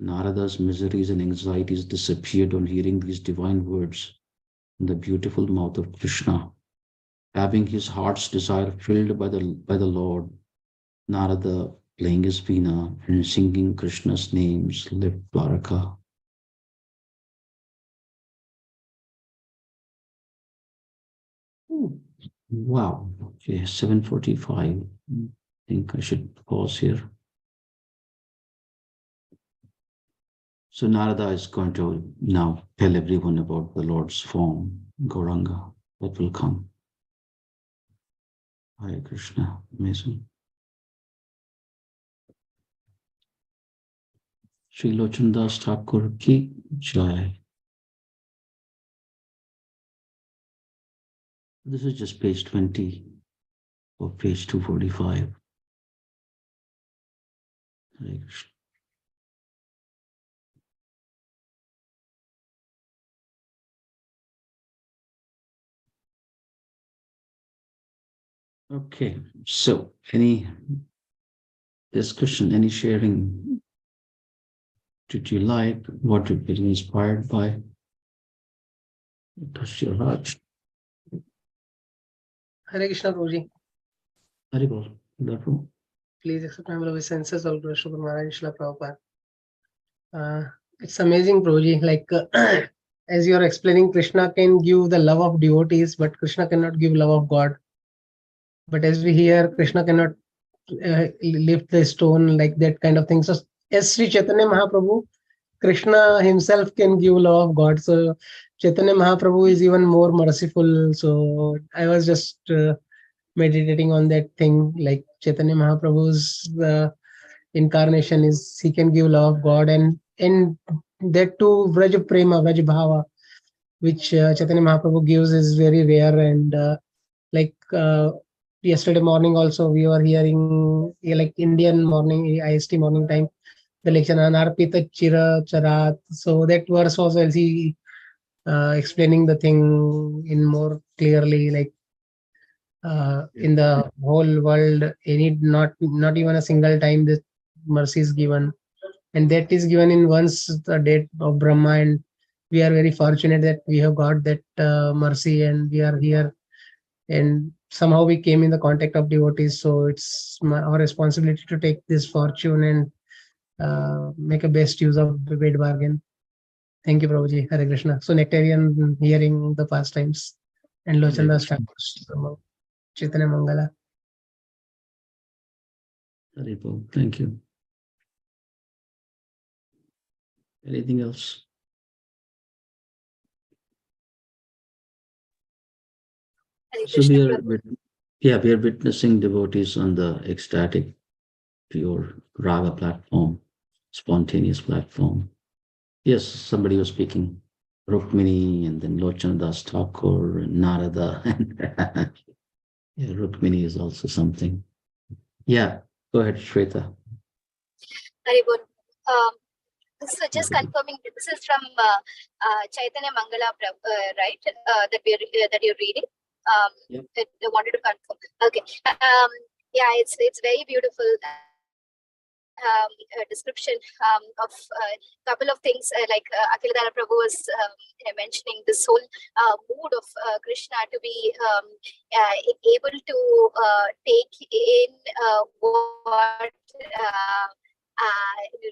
Speaker 1: Narada's miseries and anxieties disappeared on hearing these divine words from the beautiful mouth of Krishna. Having his heart's desire filled by the Lord, Narada, playing his veena and singing Krishna's names, left Dwaraka. Wow. Okay, 7:45. I think I should pause here. So Narada is going to now tell everyone about the Lord's form, Gauranga, that will come. Hare Krishna. Amazing. Sri Lochandas Thakur ki jai. This is just page 20 or page 245. Hare Krishna. Okay, so any discussion, any sharing? Did you like? What did you get inspired by? What touched your heart?
Speaker 4: Hare Krishna, Prabhuji.
Speaker 1: Haribol, wonderful.
Speaker 4: Please accept my obeisances, all glories to Guru Maharaj Srila Prabhupada. It's amazing, Prabhuji. Like, as you're explaining, Krishna can give the love of devotees, but Krishna cannot give love of God. But as we hear, Krishna cannot lift the stone, like that kind of thing. So, as Sri Chaitanya Mahaprabhu, Krishna himself can give love of God. So, Chaitanya Mahaprabhu is even more merciful. So, I was just meditating on that thing, like Chaitanya Mahaprabhu's incarnation is he can give love of God, and that too Vraj Prema, Vraj Bhava, which Chaitanya Mahaprabhu gives is very rare. And like yesterday morning also we were hearing like Indian morning IST morning time the lecture Anarpita Chira Charat. So that verse was he explaining the thing in more clearly, like in the whole world, any not even a single time this mercy is given, and that is given in once the date of Brahma. And we are very fortunate that we have got that mercy, and we are here, and somehow we came in the contact of devotees. So it's our responsibility to take this fortune and make a best use of the great bargain. Thank you, Prabhuji. Hare Krishna. So Nectarian hearing the pastimes and Lochanda Thakur, Chaitanya Mangala.
Speaker 1: Haribol, thank you. Anything else?
Speaker 2: Hare
Speaker 1: So
Speaker 2: Krishna Prabhu.
Speaker 1: we are witnessing devotees on the ecstatic, pure raga platform, spontaneous platform. Yes, somebody was speaking. Rukmini and then Lochana Das Thakur and Narada. And yeah, Rukmini is also something. Yeah, go ahead, Shweta.
Speaker 2: Hare Bol. So just confirming, this is from Chaitanya Mangala, right? That you're reading.
Speaker 1: Yep.
Speaker 2: I wanted to confirm. Okay. Yeah, it's very beautiful. Description of couple of things like Akhiladara Prabhu was mentioning this whole mood of Krishna to be able to take in what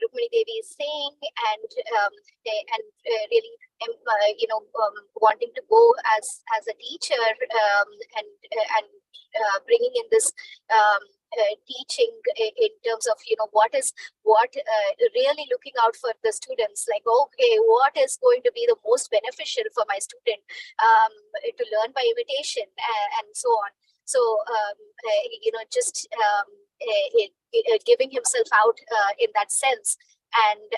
Speaker 2: Rukmini Devi is saying, and really wanting to go as a teacher, and bringing in this teaching in terms of what really looking out for the students, like, okay, what is going to be the most beneficial for my student to learn by imitation, and so on. So just giving himself out in that sense. And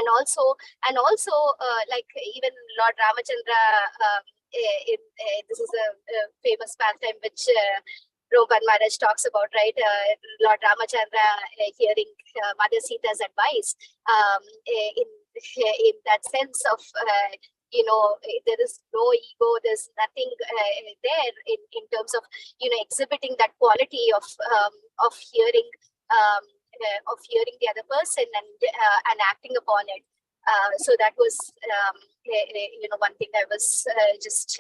Speaker 2: also like even Lord Ramachandra, this is a famous pastime which Prabhupada Maharaj talks about, right? Lord Ramachandra hearing Mother Sita's advice in that sense of there is no ego, there's nothing there in terms of exhibiting that quality of hearing the other person and acting upon it. So that was one thing I was just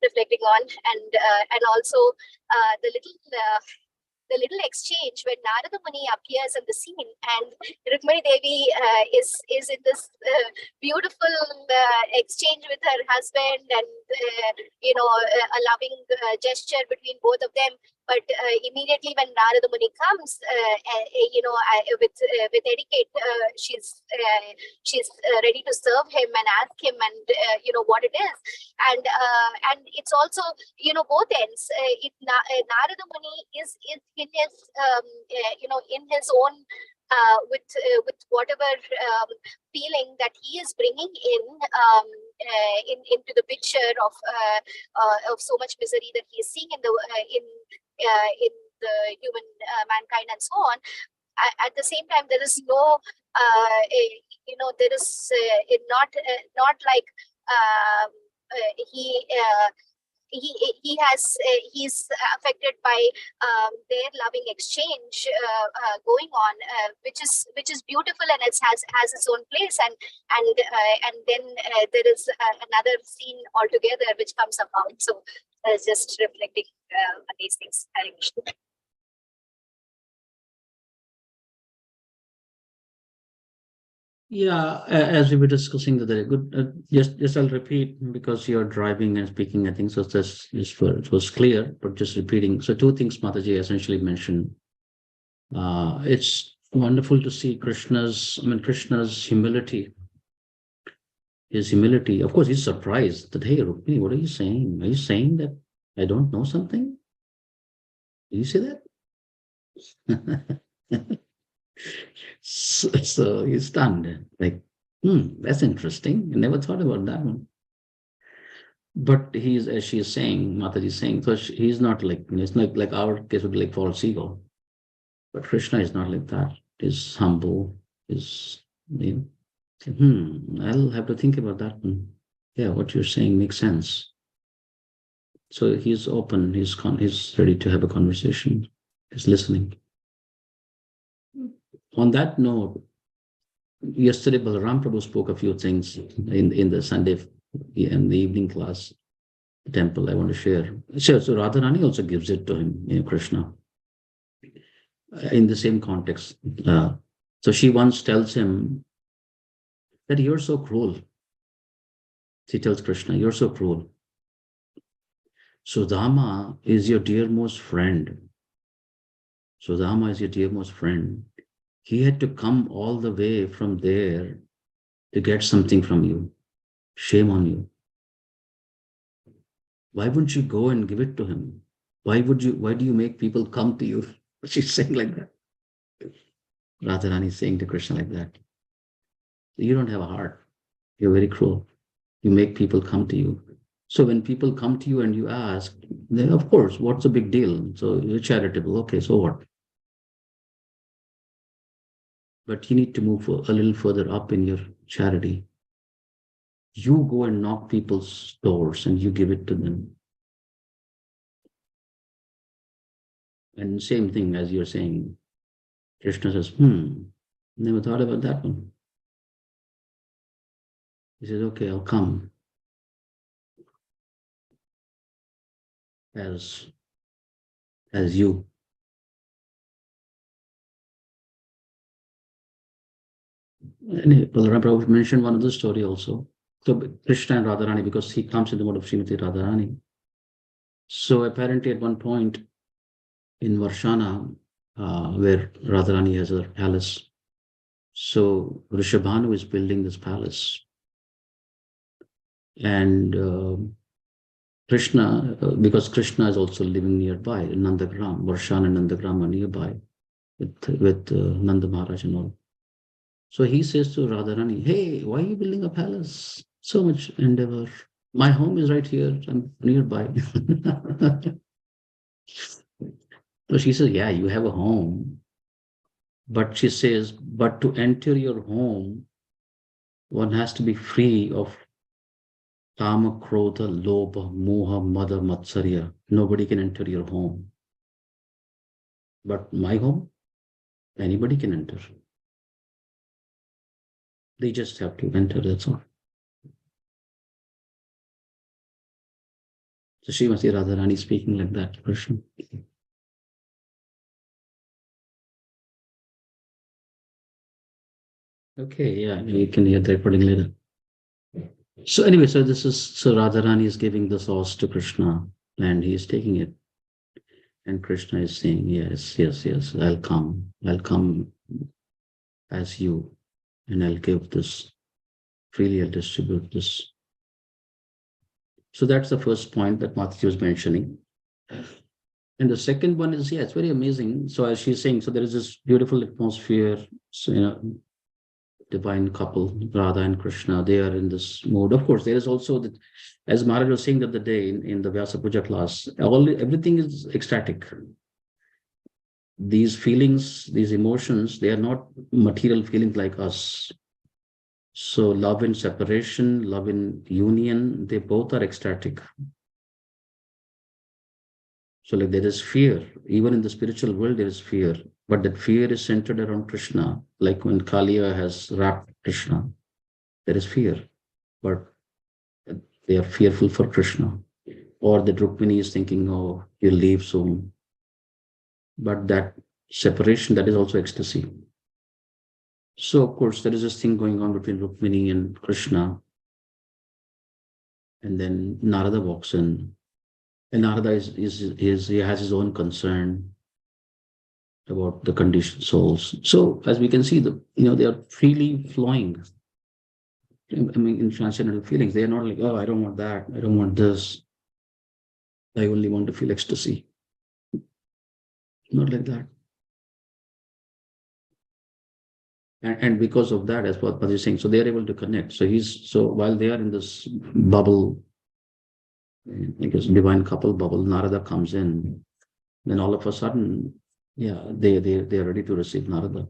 Speaker 2: reflecting on, and also the little exchange when Narada Muni appears on the scene, and Rukmini Devi is in this beautiful exchange with her husband, and a loving gesture between both of them. But immediately when Narada Muni comes, with etiquette, she's ready to serve him and ask him, and what it is, and it's also both ends. Narada Muni is in his in his own with whatever feeling that he is bringing into the picture of so much misery that he is seeing in the human mankind and so on. At the same time, there is no there is not like he's affected by their loving exchange going on, which is beautiful, and it has its own place, and then there is another scene altogether which comes about. So just reflecting on these things. Hare Krishna.
Speaker 1: Yeah, as we were discussing the other day, good. Just I'll repeat because you're driving and speaking. I think so. It was clear, but just repeating. So two things Mataji essentially mentioned. It's wonderful to see Krishna's humility. His humility. Of course, he's surprised that, hey, Rukmini, what are you saying? Are you saying that I don't know something? Do you see that? So he's stunned, like, that's interesting. I never thought about that one. But he's, as she is saying, Mataji is saying, so he's not like, it's like our case would be like false ego. But Krishna is not like that. He's humble, is, I'll have to think about that one. Yeah, what you're saying makes sense. So he's open, he's ready to have a conversation, he's listening. On that note, yesterday Balaram Prabhu spoke a few things in the Sunday, in the evening class, temple. I want to share. So Radharani also gives it to him, Krishna, in the same context. So she once tells him that you're so cruel. She tells Krishna, you're so cruel. Sudama is your dearmost friend. Sudama is your dearmost friend. He had to come all the way from there to get something from you. Shame on you. Why wouldn't you go and give it to him? Why do you make people come to you? She's saying like that. Radharani is saying to Krishna like that. You don't have a heart. You're very cruel. You make people come to you. So when people come to you and you ask, then of course, what's the big deal? So you're charitable. Okay, so what? But you need to move a little further up in your charity. You go and knock people's doors and you give it to them. And same thing as you're saying, Krishna says, never thought about that one. He says, okay, I'll come as you. And Balaram Prabhu mentioned one other story also. So Krishna and Radharani, because he comes in the mode of Srimati Radharani. So apparently at one point in Varshana, where Radharani has her palace, so Rishabhanu is building this palace. And Krishna, because Krishna is also living nearby in Nandagram, Varshana and Nandagram are nearby with Nanda Maharaj and all. So he says to Radharani, hey, why are you building a palace? So much endeavor. My home is right here. I'm nearby. So she says, yeah, you have a home. But she says, but to enter your home, one has to be free of Kama, Krodha, Lobha, Moha, Mada, Matsarya. Nobody can enter your home. But my home, anybody can enter. They just have to enter, that's all. So Srimati Radharani speaking like that, Krishna. Okay, yeah, you can hear the recording later. So anyway, so Radharani is giving the sauce to Krishna and he is taking it. And Krishna is saying, yes, I'll come as you and I'll give this, freely I'll distribute this. So that's the first point that Mataji was mentioning. And the second one is, it's very amazing. So as she's saying, so there is this beautiful atmosphere, so, divine couple, Radha and Krishna, they are in this mode. Of course, there is also, as Maharaj was saying the other day in the Vyasa Puja class, everything is ecstatic. These feelings, these emotions, they are not material feelings like us. So love in separation, love in union, they both are ecstatic. So like there is fear, even in the spiritual world, there is fear, but that fear is centered around Krishna. Like when Kaliya has wrapped Krishna, there is fear, but they are fearful for Krishna. Or that Rukmini is thinking, oh, you'll leave soon. But that separation, that is also ecstasy. So of course, there is this thing going on between Rukmini and Krishna. And then Narada walks in. And Narada he has his own concern about the conditioned souls. So as we can see, they are freely flowing. I mean, in transcendental feelings, they are not like, oh, I don't want that, I don't want this. I only want to feel ecstasy. Not like that. And because of that, as Padma is saying, so they are able to connect. So while they are in this bubble, because divine couple bubble, Narada comes in, then all of a sudden, they are ready to receive Narada.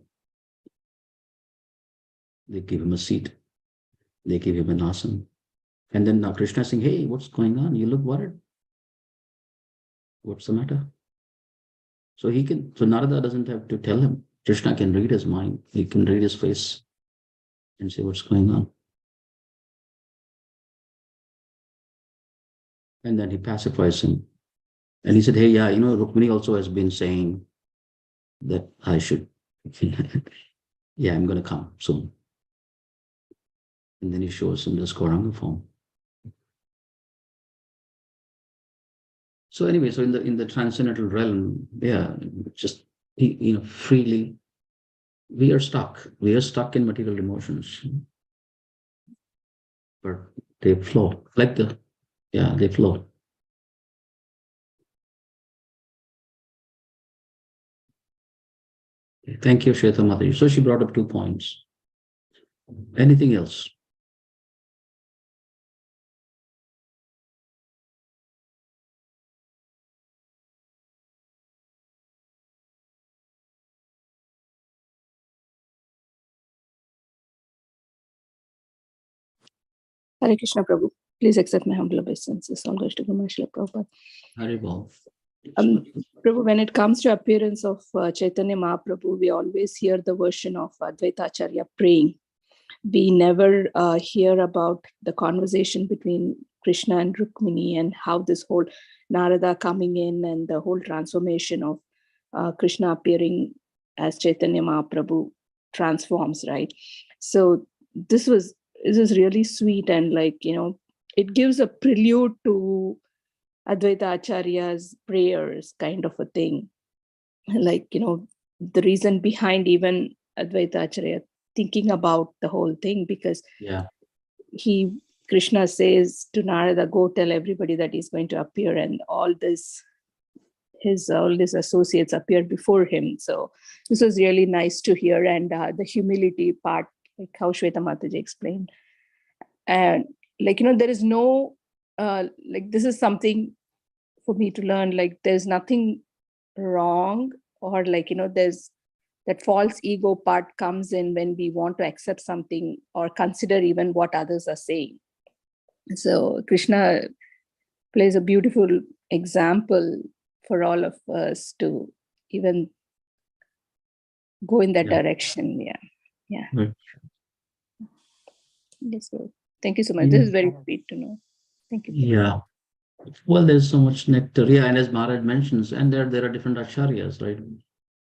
Speaker 1: They give him a seat. They give him an asana. And then now Krishna is saying, hey, what's going on? You look worried. What's the matter? So Narada doesn't have to tell him. Krishna can read his mind. He can read his face and say what's going on. And then he pacifies him. And he said, hey, Rukmini also has been saying that I should, I'm going to come soon. And then he shows him this Gauranga form. So anyway, so in the transcendental realm, just freely, we are stuck. We are stuck in material emotions, but they flow they flow. Thank you, Shweta Mataji. So she brought up 2 points. Anything else?
Speaker 5: Hare Krishna Prabhu. Please accept my humble obeisances. All goes to Guru Srila Prabhupada.
Speaker 1: Haribol.
Speaker 5: Prabhu, when it comes to appearance of Chaitanya Mahaprabhu, we always hear the version of Advaita Acharya praying. We never hear about the conversation between Krishna and Rukmini and how this whole Narada coming in and the whole transformation of Krishna appearing as Chaitanya Mahaprabhu transforms, right? So this is really sweet, and it gives a prelude to Advaita Acharya's prayers, kind of a thing. The reason behind even Advaita Acharya thinking about the whole thing, because Krishna says to Narada, go tell everybody that he's going to appear, and all his associates appear before him. So this was really nice to hear, and the humility part, like how Shweta Mataji explained. And there is no this is something for me to learn, there's nothing wrong, or there's that false ego part comes in when we want to accept something or consider even what others are saying. So Krishna plays a beautiful example for all of us to even go in that direction. Yeah.
Speaker 1: Right.
Speaker 5: Yes, so thank you so much. This is very sweet to know. Thank you.
Speaker 1: Yeah. Well, there's so much nectar. Yeah, and as Maharaj mentions, and there are different acharyas, right?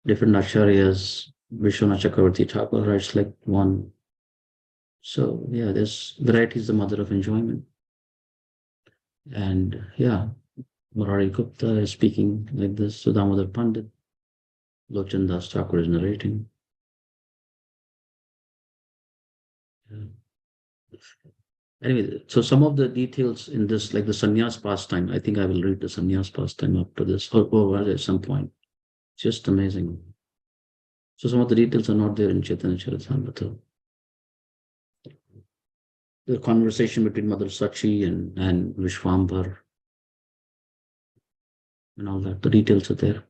Speaker 1: Different acharyas. Vishwanath Chakravarti Thakur writes like one. So yeah, there's variety is the mother of enjoyment. And yeah, Murari Gupta is speaking like this. Sudhamodar Pandit, Lochan Das Thakur is narrating. Yeah. Anyway, so some of the details in this, like the sannyas pastime, I think I will read the sannyas pastime up to this, or at some point. Just amazing. So some of the details are not there in Chaitanya Charitamrita. The conversation between Mother Sachi and Vishwambar and all that, the details are there.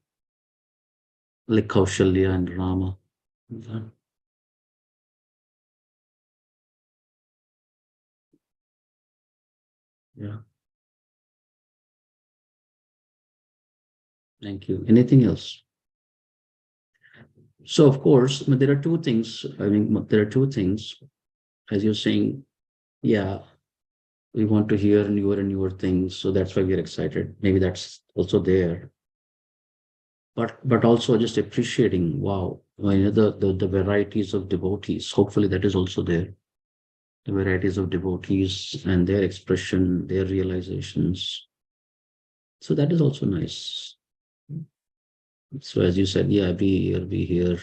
Speaker 1: Like Kaushalya and Rama. Yeah. Thank you. Anything else? So of course, there are 2 things. There are 2 things, as you're saying. Yeah, we want to hear newer and newer things, so that's why we're excited. Maybe that's also there. But also just appreciating, wow, the varieties of devotees. Hopefully that is also there. The varieties of devotees and their expression, their realizations. So that is also nice. So as you said, yeah, be here.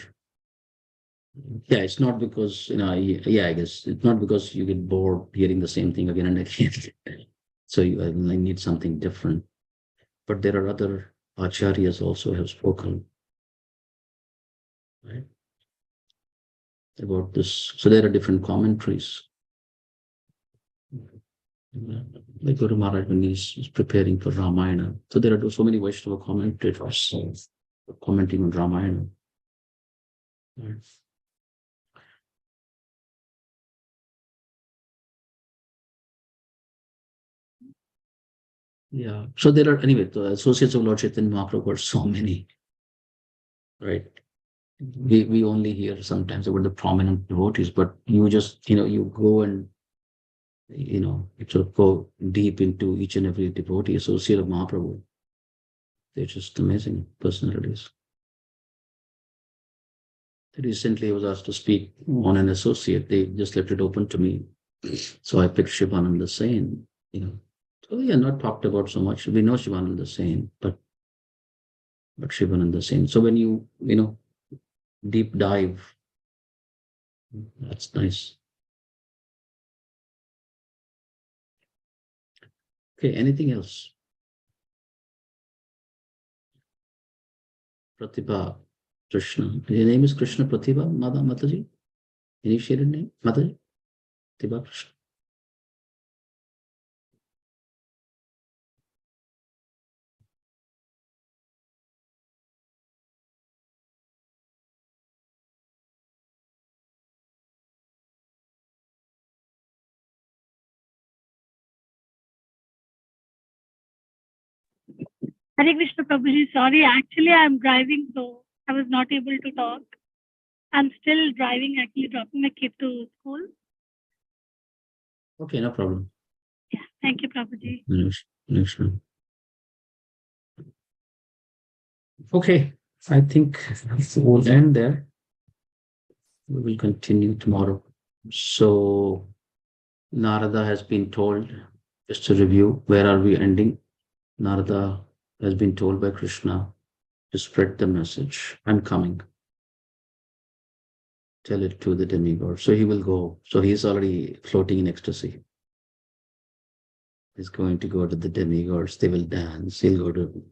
Speaker 1: Yeah, it's not because, I guess it's not because you get bored hearing the same thing again and again. So I need something different. But there are other acharyas also have spoken, right, about this. So there are different commentaries. Like Guru Maharaj when he's preparing for Ramayana. So there are so many Vaishnava commentators commenting on Ramayana. Right. Yeah. So there are, anyway, the associates of Lord Chaitanya Mahaprabhu are so many, right? We only hear sometimes about the prominent devotees, but you just, you go and, sort of go deep into each and every devotee associate of Mahaprabhu. They're just amazing personalities. Recently, I was asked to speak on an associate. They just left it open to me. So I picked Shivananda Sen, So we are not talked about so much. We know Shivananda Sen, but Shivananda Sen. So when you deep dive, that's nice. Okay, anything else? Pratibha, Krishna. Your name is Krishna Pratibha, Mataji? Initiated name, Mataji? Pratibha Krishna.
Speaker 6: Hare Krishna Prabhuji, sorry, actually I'm driving, so I was not able to talk. I'm still driving, actually dropping my kid to school.
Speaker 1: Okay, no problem.
Speaker 6: Yeah, thank you, Prabhuji.
Speaker 1: Okay, I think we'll end there. We will continue tomorrow. So Narada has been told, just to review, where are we ending? Narada has been told by Krishna to spread the message. I'm coming. Tell it to the demigod. So he will go. So he's already floating in ecstasy. He's going to go to the demigods. They will dance. He'll go to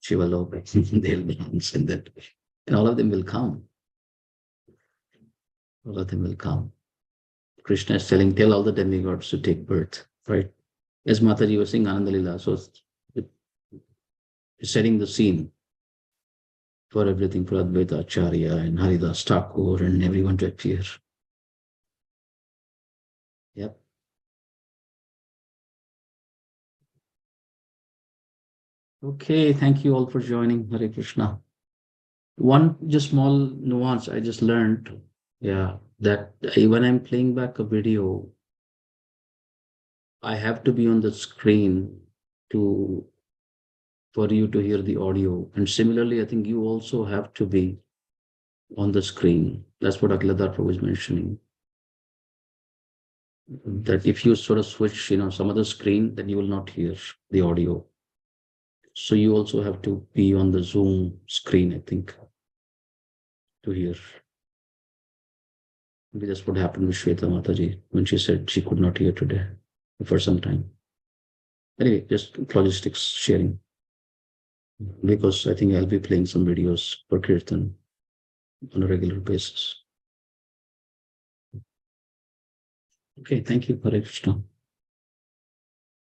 Speaker 1: Shivaloka. They'll dance, and all of them will come. All of them will come. Krishna is telling, tell all the demigods to take birth, right? As Mataji was saying, Ananda Lila. So it's setting the scene for everything, for Advaita Acharya and Haridas Thakur and everyone to appear. Yep. Okay, thank you all for joining. Hare Krishna. One just small nuance I just learned, that when I'm playing back a video, I have to be on the screen for you to hear the audio. And similarly, I think you also have to be on the screen. That's what Akhiladhar Prabhu is mentioning. That if you sort of switch, some other screen, then you will not hear the audio. So you also have to be on the Zoom screen, I think, to hear. Maybe that's what happened with Shweta Mataji when she said she could not hear today for some time. Anyway, just logistics sharing. Because I think I'll be playing some videos for Kirtan on a regular basis. Okay, thank you, Hare Krishna.